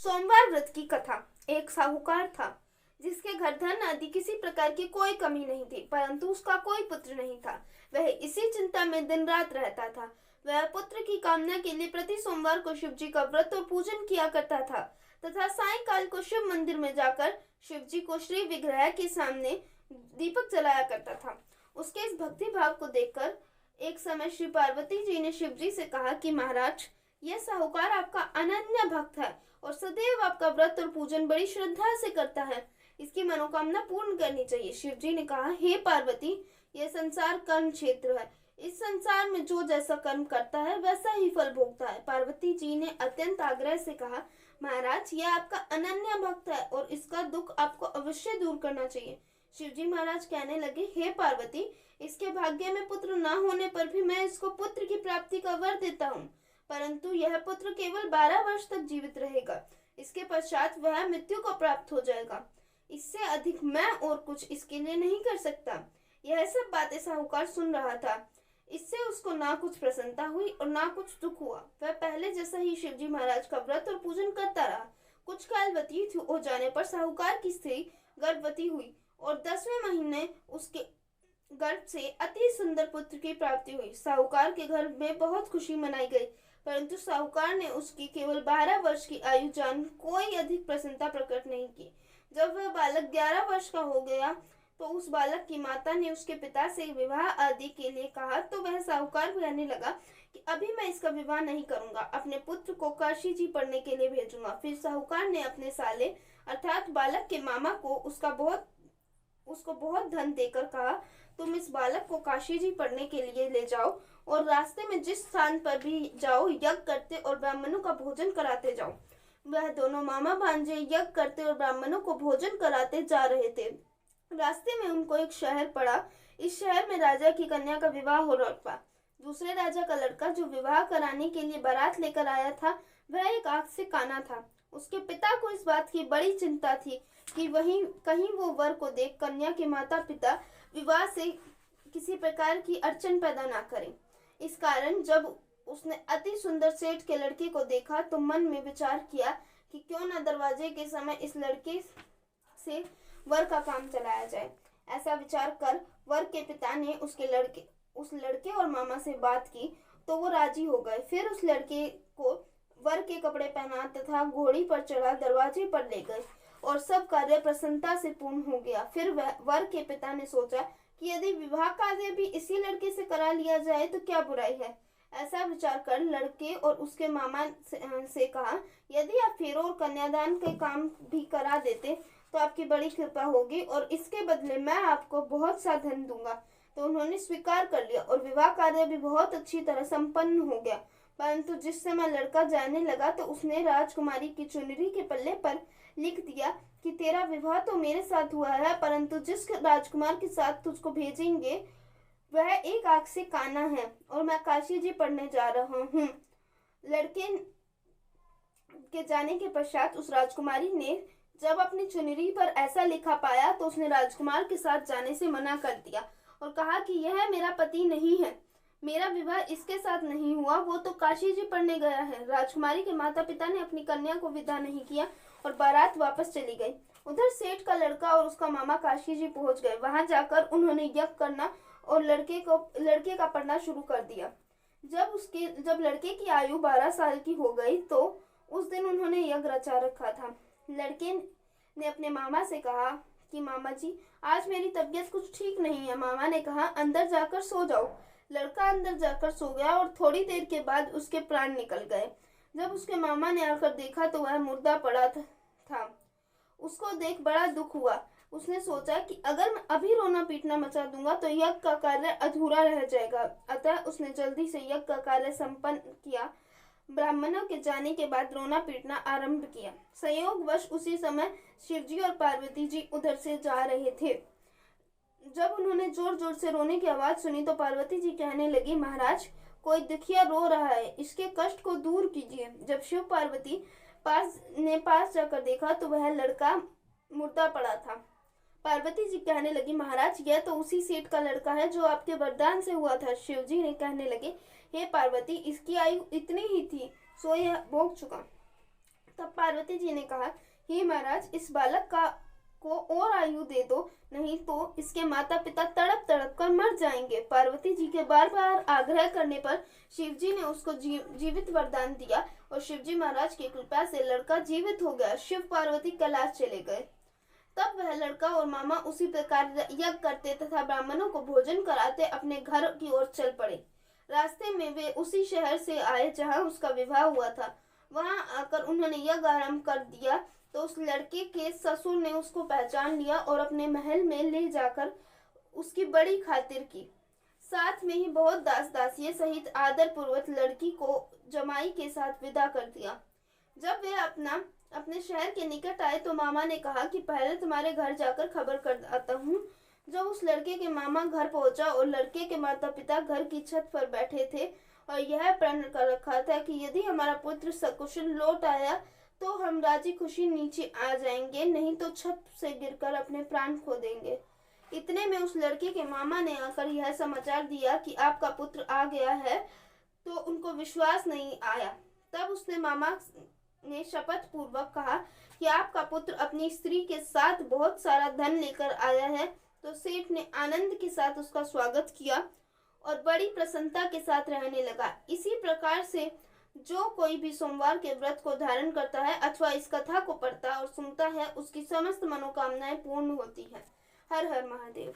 सोमवार व्रत की कथा। एक साहूकार था जिसके घर धन आदि किसी प्रकार की कोई कमी नहीं थी, परंतु उसका कोई पुत्र नहीं था। वह इसी चिंता में दिन रात रहता था। वह पुत्र की कामना के लिए प्रति सोमवार को शिव जी का व्रत और पूजन किया करता था तथा सायंकाल को शिव मंदिर में जाकर शिव जी को श्री विग्रह के सामने दीपक जलाया करता था। उसके इस भक्ति भाव को देखकर एक समय श्री पार्वती जी ने शिव जी से कहा कि महाराज, यह साहूकार आपका अनन्य भक्त है और सदैव आपका व्रत और पूजन बड़ी श्रद्धा से करता है। इसकी मनोकामना पूर्ण करनी चाहिए। शिव जी ने कहा, हे पार्वती, यह संसार कर्म क्षेत्र है। इस संसार में जो जैसा कर्म करता है वैसा ही फल भोगता है। पार्वती जी ने अत्यंत आग्रह से कहा, महाराज, यह आपका अनन्य भक्त है और इसका दुख आपको अवश्य दूर करना चाहिए। शिव जी महाराज कहने लगे, हे पार्वती, इसके भाग्य में पुत्र न होने पर भी मैं इसको पुत्र की प्राप्ति का वर देता हूँ, परंतु यह पुत्र केवल 12 वर्ष तक जीवित रहेगा। इसके पश्चात वह मृत्यु को प्राप्त हो जाएगा। इससे अधिक मैं और कुछ इसके लिए नहीं कर सकता। यह सब बातें साहूकार सुन रहा था। इससे उसको ना कुछ प्रसन्नता हुई और ना कुछ दुख हुआ। वह पहले जैसा ही शिवजी महाराज का व्रत और पूजन करता रहा। कुछ काल व्यतीत हो जाने पर साहूकार की स्त्री गर्भवती हुई और 10वें महीने उसके गर्भ से अति सुंदर पुत्र की प्राप्ति हुई। साहूकार के घर में बहुत खुशी मनाई गई, परंतु साहूकार ने उसकी केवल 12 वर्ष की आयु जान कोई अधिक प्रसन्नता प्रकट नहीं की। जब वह बालक 11 वर्ष का हो गया तो उस बालक की माता ने उसके पिता से विवाह आदि के लिए कहा, तो वह साहूकार कहने लगा कि अभी मैं इसका विवाह नहीं करूंगा, अपने पुत्र को काशी जी पढ़ने के लिए भेजूंगा। फिर साहूकार ने अपने साले अर्थात बालक के मामा को उसको बहुत धन देकर कहा, तुम इस बालक को काशी जी पढ़ने के लिए ले जाओ और रास्ते में जिस स्थान पर भी जाओ यज्ञ करते और ब्राह्मणों का भोजन कराते जाओ। वह दोनों मामा भांजे यज्ञ करते और ब्राह्मणों को भोजन कराते जा रहे थे। रास्ते में उनको एक शहर पड़ा। इस शहर में राजा की कन्या का विवाह हो रहा। दूसरे राजा का लड़का जो विवाह कराने के लिए बारात लेकर आया था, वह एक आंख से काना था। उसके पिता को इस बात की बड़ी चिंता थी कि वहीं कहीं वो वर को देख कन्या के माता पिता विवाह से किसी प्रकार की अड़चन पैदा ना करें। इस कारण जब उसने अति सुंदर सेठ के लड़के को देखा तो मन में विचार किया कि क्यों न दरवाजे के समय इस लड़के से वर का काम चलाया जाए। ऐसा विचार कर वर के पिता ने उस लड़के और मामा से बात की तो वो राजी हो गए। फिर उस लड़के को वर के कपड़े पहना तथा घोड़ी पर चढ़ा दरवाजे पर ले गए और सब कार्य प्रसन्नता से पूर्ण हो गया। फिर वर के पिता ने सोचा कि यदि विवाह कार्य भी इसी लड़के से करा लिया जाए तो क्या बुराई है। ऐसा विचार कर लड़के और उसके मामा से कहा, यदि आप फेरों और कन्यादान के काम भी करा देते तो आपकी बड़ी कृपा होगी और इसके बदले मैं आपको बहुत सा धन दूंगा। तो उन्होंने स्वीकार कर लिया और विवाह कार्य भी बहुत अच्छी तरह संपन्न हो गया। परंतु जिस समय लड़का जाने लगा तो उसने राजकुमारी की चुनरी के पल्ले पर लिख दिया कि तेरा विवाह तो मेरे साथ हुआ है, परंतु जिस राजकुमार के साथ तुझको भेजेंगे वह एक आंख से काना है और मैं काशी जी पढ़ने जा रहा हूँ। लड़के के जाने के पश्चात उस राजकुमारी ने जब अपनी चुनरी पर ऐसा लिखा पाया तो उसने राजकुमार के साथ जाने से मना कर दिया और कहा कि यह मेरा पति नहीं है, मेरा विवाह इसके साथ नहीं हुआ, वो तो काशी जी पढ़ने गया है। राजकुमारी के माता पिता ने अपनी कन्या को विदा नहीं किया और बारात वापस चली गई। उधर सेठ का लड़का और उसका मामा काशी जी पहुंच गए। वहां जाकर उन्होंने यज्ञ करना और लड़के का पढ़ना शुरू कर दिया। जब लड़के की आयु 12 साल की हो गई तो उस दिन उन्होंने यज्ञ रचा रखा था। लड़के ने अपने मामा से कहा कि मामा जी, आज मेरी तबीयत कुछ ठीक नहीं है। मामा ने कहा, अंदर जाकर सो जाओ। लड़का अंदर जाकर सो गया और थोड़ी देर के बाद उसके प्राण निकल गए। जब उसके मामा ने आकर देखा तो वह मुर्दा पड़ा था। उसको देख बड़ा दुख हुआ। उसने सोचा कि अगर मैं अभी रोना पीटना मचा दूंगा तो यज्ञ का कार्य अधूरा रह जाएगा। अतः उसने जल्दी से यज्ञ का कार्य संपन्न किया। ब्राह्मणों के जाने के बाद रोना पीटना आरंभ किया। संयोगवश उसी समय शिवजी और पार्वती जी उधर से जा रहे थे। जब उन्होंने जोर जोर से रोने की आवाज सुनी तो पार्वती जी कहने लगी, महाराज, कोई दुखिया रो रहा है, इसके कष्ट को दूर कीजिए। जब शिव पार्वती पास जाकर देखा तो वह लड़का मुर्दा पड़ा था। पार्वती जी कहने लगी, महाराज, यह तो उसी सेठ का लड़का है जो आपके वरदान से हुआ था। शिवजी ने कहने लगे, हे पार्वती, इसकी आयु इतनी ही थी, सो यह भोग चुका। तब पार्वती जी ने कहा, हे महाराज, इस बालक को और आयु दे दो, नहीं तो इसके माता पिता तड़प तड़प कर मर जाएंगे। पार्वती जी के बार बार आग्रह करने पर शिव जी ने उसको जीवित वरदान दिया और शिव जी महाराज की कृपा से लड़का जीवित हो गया। शिव पार्वती कैलाश चले गए। तब वह लड़का और मामा उसी प्रकार यज्ञ करते तथा ब्राह्मणों को भोजन कराते अपने घर की ओर चल पड़े। रास्ते में वे उसी शहर से आए जहां उसका विवाह हुआ था। वहां आकर उन्होंने यज्ञ आरंभ कर दिया तो उस लड़के के ससुर ने उसको पहचान लिया और अपने महल में ले जाकर उसकी बड़ी खातिर की। साथ में ही बहुत दास दासियों सहित आदर पूर्वक लड़की को जमाई के साथ विदा कर दिया। जब वे अपने शहर के निकट आए तो मामा ने कहा कि पहले तुम्हारे घर जाकर खबर कर आता हूँ। जब उस लड़के के मामा घर पहुंचा और लड़के के माता पिता घर की छत पर बैठे थे और यह प्रण कर रखा था कि यदि हमारा पुत्र सकुशल लौट आया तो हम राजी खुशी नीचे आ जाएंगे, नहीं तो छत से गिरकर अपने प्राण खो देंगे। इतने में उस लड़के के मामा ने आकर यह समाचार दिया कि आपका पुत्र आ गया है, तो उनको विश्वास नहीं आया। तब उसने मामा ने शपथ पूर्वक कहा कि आपका पुत्र अपनी स्त्री के साथ बहुत सारा धन लेकर आया है। तो सेठ ने आनंद के साथ उसका स्वागत किया और बड़ी प्रसन्नता के साथ रहने लगा। इसी प्रकार से जो कोई भी सोमवार के व्रत को धारण करता है अथवा इस कथा को पढ़ता और सुनता है, उसकी समस्त मनोकामनाएं पूर्ण होती है। हर हर महादेव।